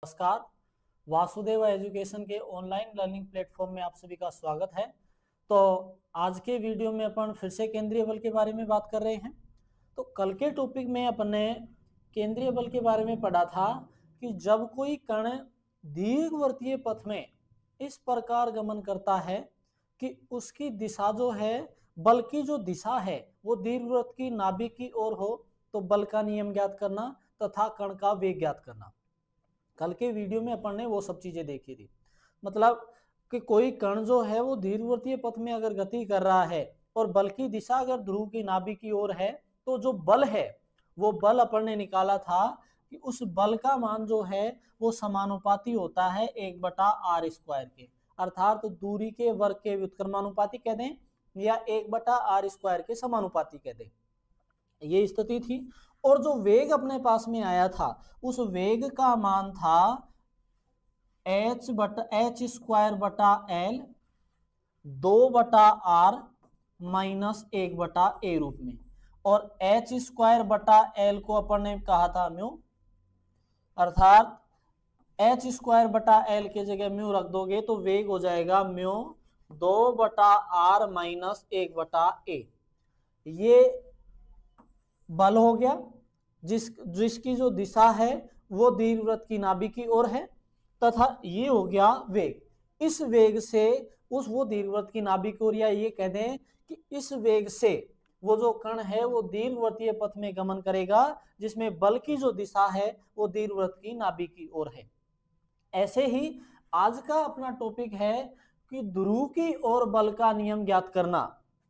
नमस्कार। वासुदेव एजुकेशन के online learning platform में आप सभी का स्वागत है। तो आज के वीडियो में अपन फिर से केंद्रीय बल के बारे में बात कर रहे हैं। तो कल के टॉपिक में अपन ने केंद्रीय बल के बारे में पढ़ा था कि जब कोई कण दीर्घवृत्तीय पथ में इस प्रकार गमन करता है कि उसकी दिशा जो है, बल की जो दिशा है वो दीर्घवृत्त की नाभिक की ओर हो, तो बल का नियम ज्ञात करना तथा कण का वेग ज्ञात करना। कल के वीडियो में अपन ने वो सब चीजें देखी थी। मतलब कि कोई कण जो है वो दीर्घवृत्तीय पथ में अगर गति कर रहा है और बल की दिशा अगर ध्रुव की नाभिक की ओर है, तो जो बल है वो बल अपन ने निकाला था कि उस बल का मान जो है वो समानुपाती होता है 1/r² के, अर्थात तो दूरी के वर्ग के व्युत्क्रमानुपाती कह दें या 1/r² के समानुपाती कह दें। ये स्थिति थी। और जो वेग अपने पास में आया था उस वेग का मान था h² l 2/r minus 1/a रूप में, और h² l को अपन ने कहा था म्यू, अर्थात h² के जगह म्यू रख दोगे तो वेग हो जाएगा म्यू 2/r माइनस 1/a। ये बल हो गया जिसकी जो दिशा है वो दीर्घवृत्त की नाभिक की ओर है, तथा ये हो गया वेग। इस वेग से उस वो दीर्घवृत्त की नाभिक की ओर, या ये कह दें कि इस वेग से वो जो कण है वो दीर्घवृत्तीय पथ में गमन करेगा जिसमें बल की जो दिशा है वो दीर्घवृत्त की नाभिक की ओर है। ऐसे ही आज का अपना टॉपिक है कि ध्रुव की ओर बल का नियम ज्ञात करना।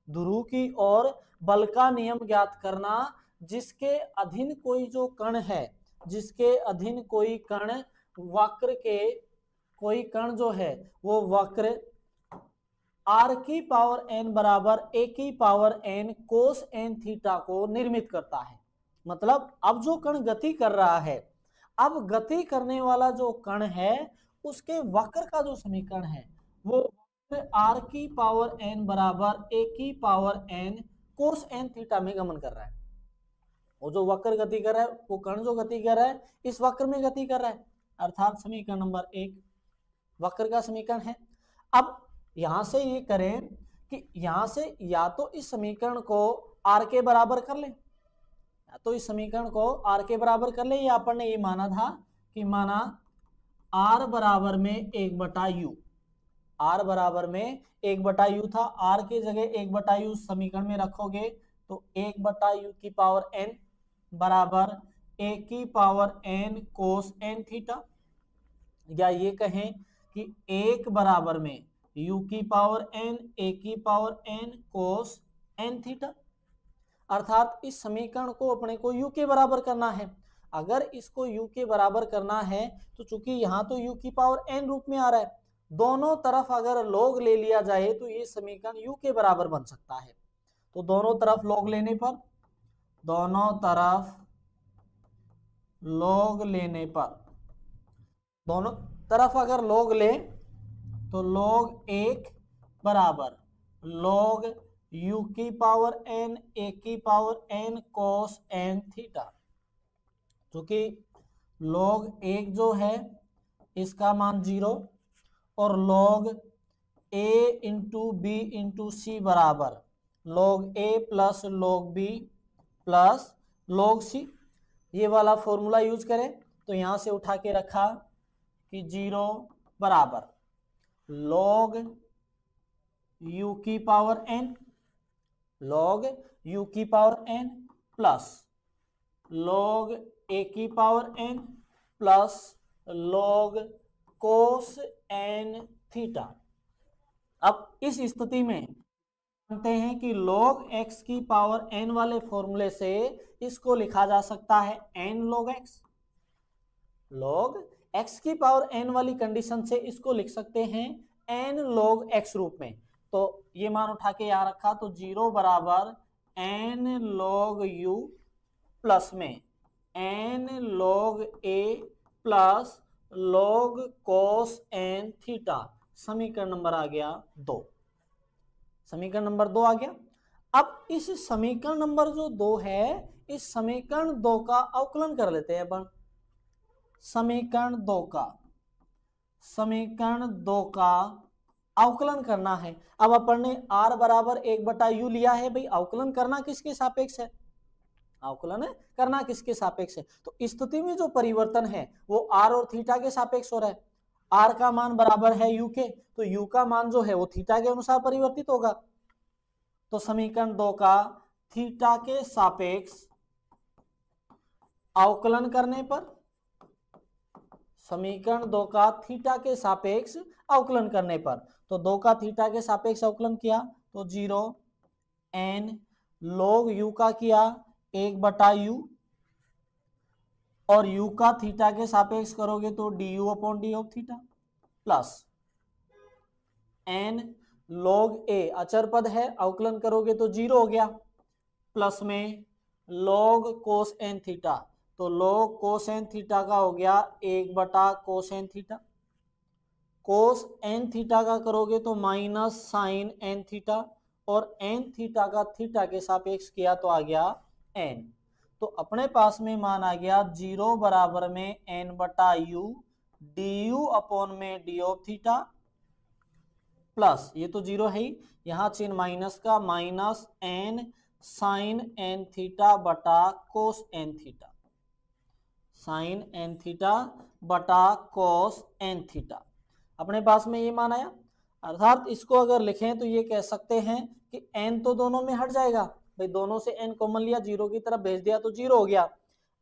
ध्रुव की ओर बल का नियम ज्ञात करना जिसके अधीन कोई जो कण है, जिसके अधीन कोई कण वक्र के, कोई कण जो है वो वक्र r⁴n बराबर a⁴n कोस n थीटा को निर्मित करता है। मतलब अब जो कण गति कर रहा है, अब गति करने वाला जो कण है उसके वक्र का जो समीकरण है वो r⁴n बराबर a⁴n कोस n थीटा में गमन कर रहा है। वो जो वक्र गति कर रहा है, वो कण जो गति कर रहा है इस वक्र में गति कर रहा है, अर्थात समीकरण नंबर 1 वक्र का समीकरण है। अब यहां से ये करें कि यहां से या तो इस समीकरण को r के बराबर कर ले, या तो इस समीकरण को r के बराबर कर ले, या अपन ने ये माना था कि माना r बराबर में 1/u, r बराबर में 1/u था, r के जगह 1/u समीकरण में रखोगे तो 1/u⁴n बराबर a⁴n कोस n थीटा, या ये कहें कि 1 बराबर में u⁴n a⁴n कोस n थीटा, अर्थात इस समीकरण को अपने को u के बराबर करना है। अगर इसको u के बराबर करना है तो चूंकि यहाँ तो u⁴n रूप में आ रहा है, दोनों तरफ अगर log ले लिया जाए तो ये समीकरण u के बराबर बन सकता है। तो दोनों तरफ log लेने पर, दोनों तरफ log लेने पर, दोनों तरफ अगर log ले तो log 1 बराबर log u⁴n a⁴n कोस n थीटा, क्योंकि log 1 जो है इसका मान 0 और log a into B into C बराबर log a प्लस log b plus log c। ये वाला फॉर्मूला यूज करें तो यहां से उठा के रखा कि 0 बराबर log u⁴n, log u⁴n plus log a⁴n plus log कोस n थीटा। अब इस स्थिति में जानते हैं कि log x⁴n वाले फॉर्मूले से इसको लिखा जा सकता है n log x। log x⁴n वाली कंडीशन से इसको लिख सकते हैं n log x रूप में। तो ये मान उठा के यहां रखा तो 0 बराबर n log u प्लस में n log a प्लस log कोस n थीटा, समीकरण नंबर आ गया 2। समीकरण नंबर 2 आ गया। अब इस समीकरण नंबर जो 2 है, इस समीकरण 2 का अवकलन कर लेते हैं अपन। समीकरण दो का अवकलन करना है। अब अपन ने r बराबर 1/u लिया है भाई, अवकलन करना किसके सापेक्ष है? अवकलन करना किसके सापेक्ष है? तो इस स्थिति में जो परिवर्तन है वो r और थीटा के सापेक्ष हो रहा है। r का मान बराबर है u के, तो u का मान जो है वो थीटा के अनुसार परिवर्तित होगा। तो समीकरण 2 का थीटा के सापेक्ष अवकलन करने पर, समीकरण 2 का थीटा के सापेक्ष अवकलन करने पर, तो 2 का थीटा के सापेक्ष अवकलन किया तो 0 n log u का किया 1/u, और u का थीटा के सापेक्ष करोगे तो du upon D of theta, plus n log a अचर पद है, अवकलन करोगे तो 0 हो गया, प्लस में log cos n थीटा, तो log cos n थीटा का हो गया 1/cos n theta, cos n theta का करोगे तो माइनस साइन n थीटा, और n थीटा का थीटा के सापेक्ष किया तो आ गया n। तो अपने पास में मान आ गया 0 बराबर में n/u du अपॉन में डी ऑफ थीटा, प्लस ये तो 0 है ही, यहाँ चिन्ह माइनस का, minus n sine n theta बटा cos n theta, sine n theta बटा कोस n थीटा। अपने पास में ये मान आया। अर्थात इसको अगर लिखें तो ये कह सकते हैं कि n तो दोनों में हट जाएगा भाई, दोनों से n कॉमन लिया, 0 की तरफ भेज दिया तो 0 हो गया।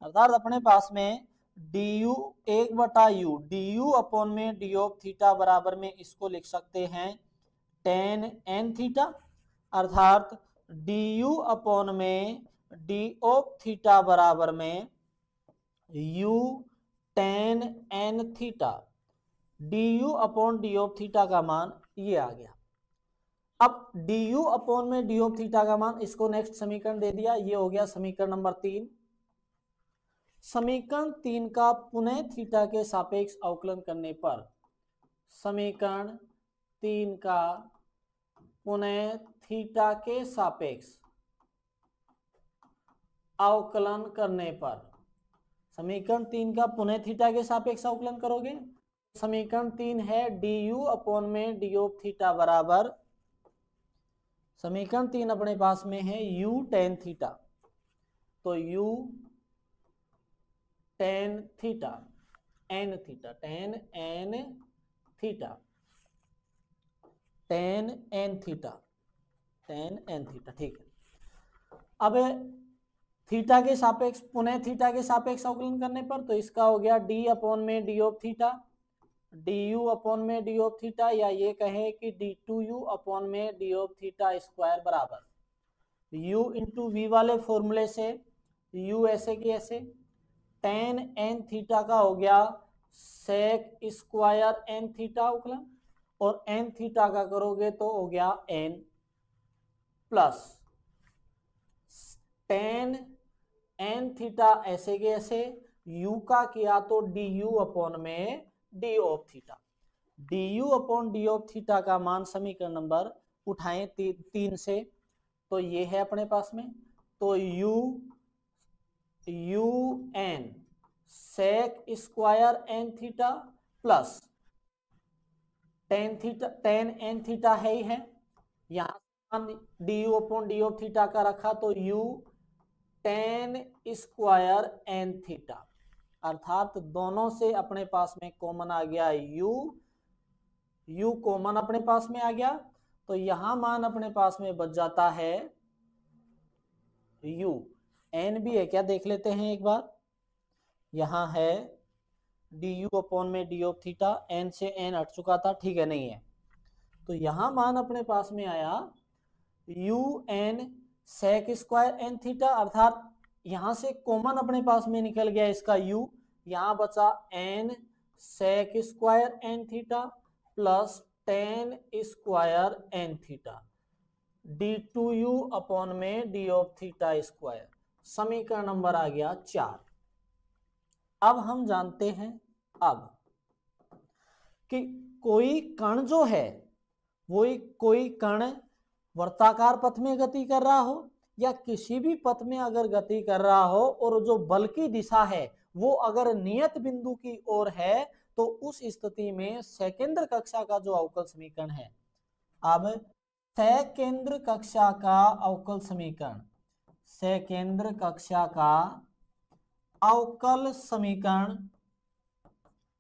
अर्थात अपने पास में du 1/u du अपॉन में डी ऑफ थीटा बराबर में इसको लिख सकते हैं tan n थीटा, अर्थात du अपॉन में डी ऑफ थीटा बराबर में u tan n theta, du upon D of theta का मान ये आ गया। अब du अपॉन में डी ऑफ थीटा का मान, इसको नेक्स्ट समीकरण दे दिया, ये हो गया समीकरण नंबर 3। समीकरण 3 का पुनः थीटा के सापेक्ष अवकलन करने पर, समीकरण 3 का पुनः थीटा के सापेक्ष अवकलन करने पर, समीकरण 3 का पुनः थीटा के सापेक्ष अवकलन करोगे, समीकरण 3 है du अपॉन में डी ऑफ थीटा बराबर, समीकरण 3 अपने पास में है u tan थीटा, तो u tan theta n theta, tan n theta, tan n theta, tan n theta, ठीक है। अब थीटा के सापेक्ष, पुनः थीटा के सापेक्ष अवकलन करने पर, तो इसका हो गया d अपॉन में d of theta, du upon में डी ऑफ थीटा, या ये कहे कि d2u अपॉन में डी ऑफ थीटा स्क्वायर बराबर u इंटू वी वाले फॉर्मूले से u ऐसे की ऐसे, tan n थीटा का हो गया sec स्क्वायर n थीटा अवकलन, और n थीटा का करोगे तो हो गया n, plus tan n theta ऐसे के ऐसे, u का किया तो du अपॉन में d of theta, du upon D of theta का मान समीकरण नंबर उठाएं 3 से, तो ये है अपने पास में, तो u n sec square n theta plus tan n theta है ही है, यहाँ du upon D of theta का रखा तो u tan square n theta, अर्थात दोनों से अपने पास में कॉमन आ गया u कॉमन अपने पास में आ गया, तो यहां मान अपने पास में बच जाता है u, n भी है क्या देख लेते हैं एक बार, यहां है du अपॉन में डी ऑफ थीटा, n से n हट चुका था, ठीक है नहीं है, तो यहां मान अपने पास में आया u n sec square n theta, अर्थात यहां से कॉमन अपने पास में निकल गया इसका u, यहां बचा n sec square n theta plus tan square n theta, d2u upon में डी ऑफ थीटा स्क्वायर, समीकरण नंबर आ गया 4। अब हम जानते हैं अब कि कोई कण जो है वो कोई कण वर्ताकार पथ में गति कर रहा हो या किसी भी पथ में अगर गति कर रहा हो और जो बल की दिशा है वो अगर नियत बिंदु की ओर है तो उस स्थिति में सकेंद्र कक्षा का जो अवकल समीकरण है, अब सकेंद्र कक्षा का अवकल समीकरण, सकेंद्र कक्षा का अवकल समीकरण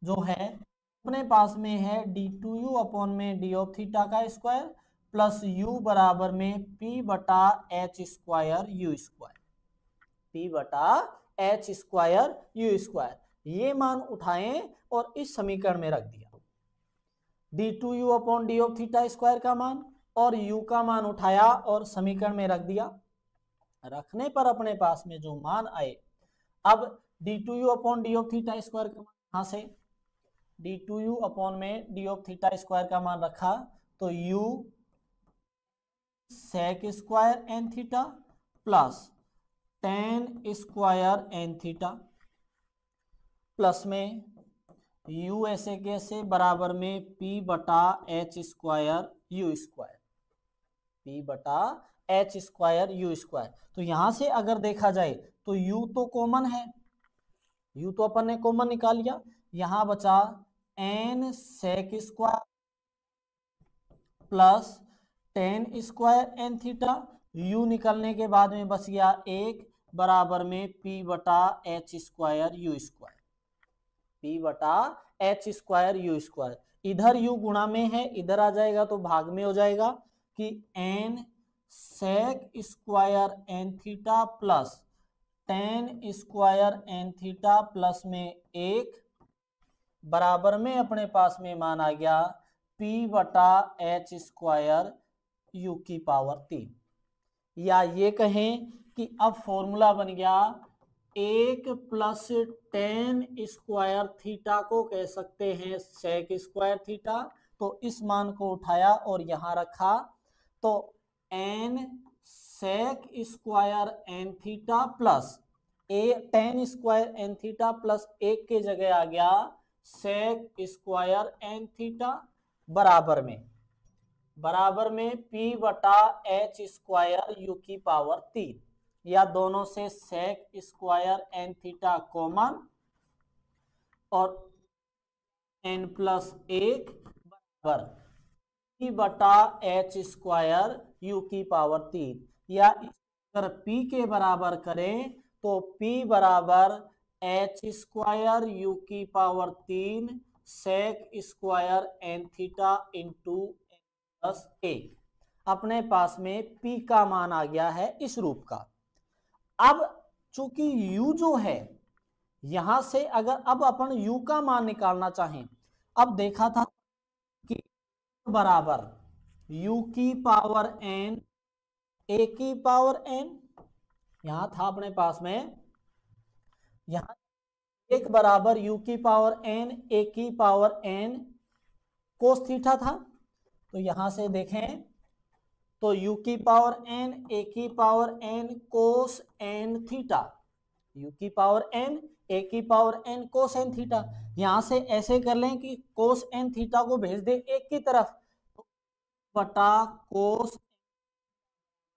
जो है अपने पास में है d2u अपॉन में d ऑफ थीटा का स्क्वायर प्लस u बराबर में p बटा h square u square, p बटा h स्क्वायर u स्क्वायर। ये मान उठाएं और इस समीकरण में रख दिया, d2u upon d of theta square का मान और u का मान उठाया और समीकरण में रख दिया। रखने पर अपने पास में जो मान आए, अब d2u upon d of theta square का मान यहां से d2u अपॉन में d ऑफ थीटा स्क्वायर का मान रखा तो u sec square n theta plus tan square n theta plus में u ऐसे कैसे बराबर में p बटा h square u square, p बटा h स्क्वायर u स्क्वायर। तो यहां से अगर देखा जाए तो u तो कॉमन है, u तो अपन ने कॉमन निकाल लिया, यहां बचा n sec square plus tan square n theta, u निकलने के बाद में बच गया 1 बराबर में p बटा h square u square, p बटा h स्क्वायर u स्क्वायर। इधर u गुणा में है, इधर आ जाएगा तो भाग में हो जाएगा कि n sec square n theta plus tan square n theta plus में 1 बराबर में अपने पास में मान आ गया p बटा h स्क्वायर u की पावर 3, या ये कहें कि अब फॉर्मूला बन गया 1 प्लस टेन स्क्वायर थीटा को कह सकते हैं सेक स्क्वायर थीटा। तो इस मान को उठाया और यहां रखा तो n sec square n theta plus tan square n theta plus 1 के जगह आ गया सेक स्क्वायर एन थीटा बराबर में p बटा h स्क्वायर u की पावर 3, या दोनों से sec square n theta common और n प्लस 1 बराबर p बटा h स्क्वायर u की पावर 3, या अगर p के बराबर करें तो p बराबर h स्क्वायर u की power 3 sec square n theta into plus 1। अपने पास में p का मान आ गया है इस रूप का। अब चूंकि u जो है यहां से अगर अब अपन u का मान निकालना चाहें, अब देखा था कि बराबर u की पावर n a की पावर n, यहां था अपने पास में, यहां एक बराबर u की पावर n a की पावर n कोस थीटा था। तो यहां से देखें तो u की पावर n a की पावर n कोस n थीटा, u की पावर n a की पावर n कोस n थीटा। यहां से ऐसे कर लें कि कोस n थीटा को भेज दे एक की तरफ, बटा कोस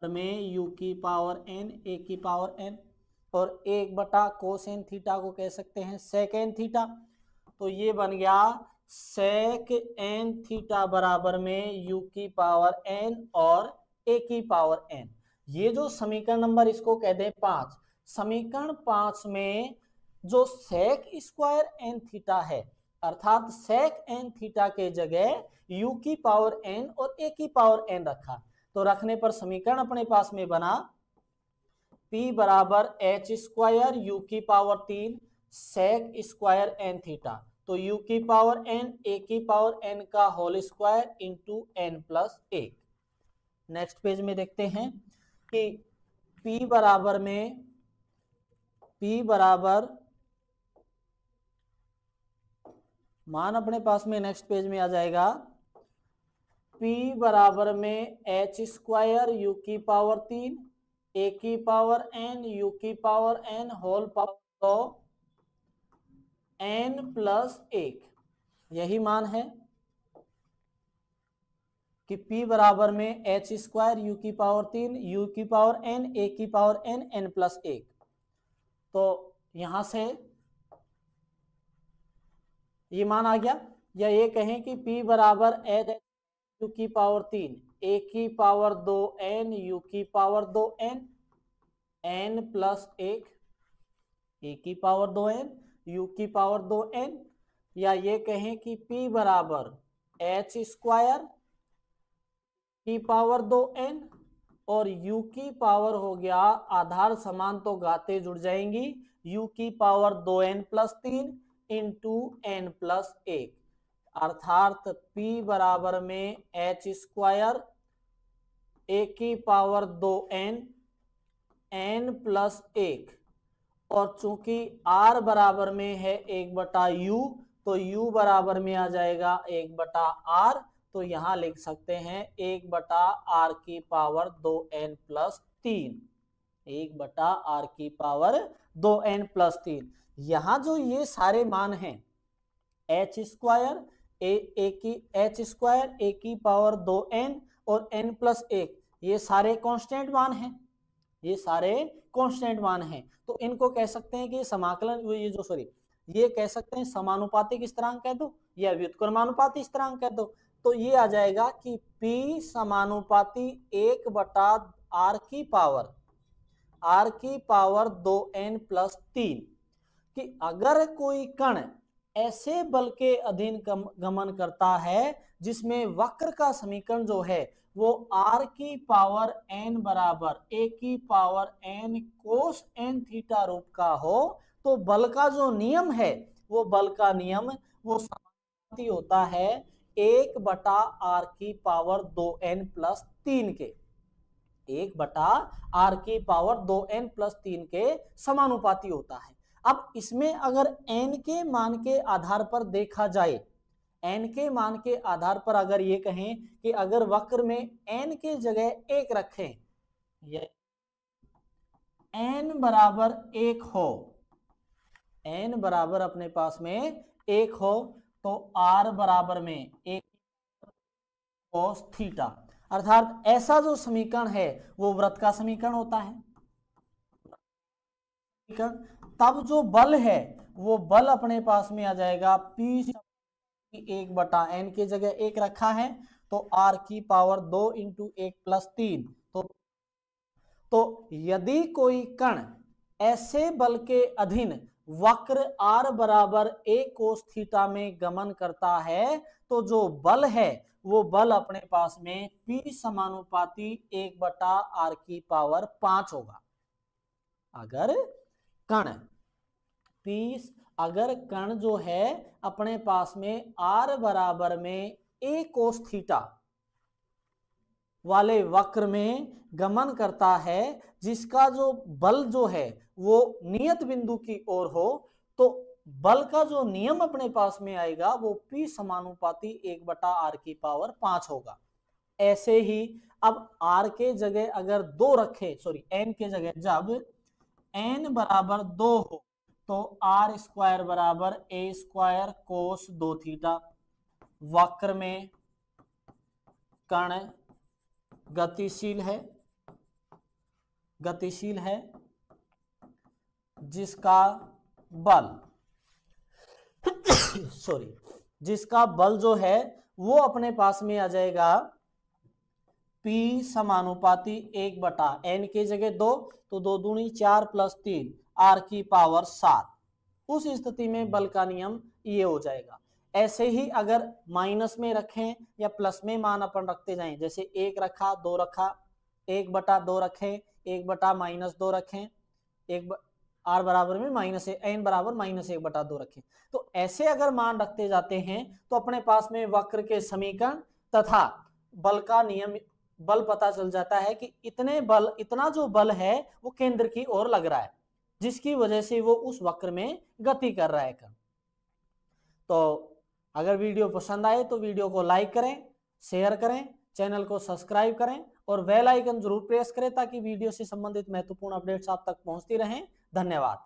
में u की पावर n a की पावर n और 1 बटा कोस n थीटा को कह सकते हैं सेक n थीटा। तो ये बन गया सेक n थीटा बराबर में u की पावर n और a की पावर n। ये जो समीकरण नंबर इसको कह दें 5, समीकरण 5 में जो सेक स्क्वायर n थीटा है अर्थात सेक n थीटा के जगह u की पावर n और a की पावर n रखा, तो रखने पर समीकरण अपने पास में बना p बराबर h स्क्वायर u की power 3 sec square n theta, तो u की पावर n a की पावर n का whole square into n plus 1। Next page में देखते हैं कि p बराबर मान अपने पास में नेक्स्ट पेज में आ जाएगा p बराबर में h स्क्वायर u की पावर 3 a की पावर n u की पावर n होल पावर तो n प्लस 1, यही मान है कि p बराबर में h स्क्वायर u की पावर 3 u की पावर n a की पावर n n प्लस 1। तो यहां से ये मान आ गया। या ये कहें कि p बराबर एच यू की पावर 3 a की पावर 2 n u की power 2 n n plus 1 a की पावर 2 n u की पावर 2 n। या ये कहें कि p बराबर h स्क्वायर की पावर 2 n और u की पावर हो गया, आधार समान तो घातें जुड़ जाएंगी, u की power 2n plus 3 into n plus 1, अर्थात p बराबर में h स्क्वायर a की पावर 2n n प्लस 1, और चूंकि r बराबर में है 1/u, तो u बराबर में आ जाएगा 1/r, तो यहां लिख सकते हैं 1/r की पावर 2n प्लस 3, 1/r की पावर 2n प्लस 3। यहां जो ये सारे मान हैं h square h square a की पावर 2n और n प्लस 1, ये सारे कांस्टेंट मान हैं, ये सारे कांस्टेंट मान हैं। तो इनको कह सकते हैं कि समाकलन, ये कह सकते हैं समानुपातिक स्थिरांक कह दो या व्युत्क्रमानुपाती स्थिरांक कह दो। तो ये आ जाएगा कि p समानुपाती 1/r की पावर 2n प्लस 3, कि अगर कोई कण ऐसे बल के अधीन गमन करता है जिसमें वक्र का समीकरण जो है वो r की पावर n बराबर a की पावर n कोस n थीटा रूप का हो, तो बल का जो नियम है वो बल का नियम वो समानुपाती होता है 1/r की पावर 2n प्लस 3 के, 1/r की पावर 2n प्लस 3 के समानुपाती होता है। अब इसमें अगर n के मान के आधार पर देखा जाए, n के मान के आधार पर अगर ये कहें कि अगर वक्र में n के जगह 1 रखें, n बराबर 1 हो, n बराबर अपने पास में 1 हो, तो r बराबर में 1 cos थीटा, अर्थात ऐसा जो समीकरण है वो वृत्त का समीकरण होता है। तब जो बल है वो बल अपने पास में आ जाएगा p 1/n के जगह 1 रखा है, तो r की पावर 2 इंटू 1 प्लस 3। तो यदि कोई कण ऐसे बल के अधीन वक्र r बराबर a कोस थीटा में गमन करता है, तो जो बल है वो बल अपने पास में p समानुपाती 1/r की पावर 5 होगा। अगर कण जो है अपने पास में r बराबर में a कोस थीटा वाले वक्र में गमन करता है, जिसका जो बल जो है वो नियत बिंदु की ओर हो, तो बल का जो नियम अपने पास में आएगा वो p समानुपाती 1/r की पावर 5 होगा। ऐसे ही अब r के जगह अगर 2 रखें, n के जगह जब n बराबर 2 हो, तो r स्क्वायर बराबर a स्क्वायर कोस 2 थीटा। वक्र में कण गतिशील है जिसका बल जो है वो अपने पास में आ जाएगा p समानुपाती 1/n के जगह 2, तो 2 दूनी 4 प्लस 3 r की पावर 7। उस स्थिति में बल का नियम ये हो जाएगा। ऐसे ही अगर माइनस में रखें या प्लस में मान अपन रखते जाएं, जैसे 1 रखा, 2 रखा, 1/2 रखें, 1/-2 रखें, r बराबर में माइनस n बराबर -1/2 रखें, तो ऐसे अगर मान रखते जाते हैं तो अपने पास में वक्र के समीकरण तथा बल का नियम, बल पता चल जाता है कि इतना जो बल है वो केंद्र की ओर लग रहा है, जिसकी वजह से वो उस वक्र में गति कर रहा है। तो अगर वीडियो पसंद आए तो वीडियो को लाइक करें, शेयर करें, चैनल को सब्सक्राइब करें और बेल आइकन जरूर प्रेस करें ताकि वीडियो से संबंधित महत्वपूर्ण अपडेट्स आप तक पहुंचती रहें। धन्यवाद।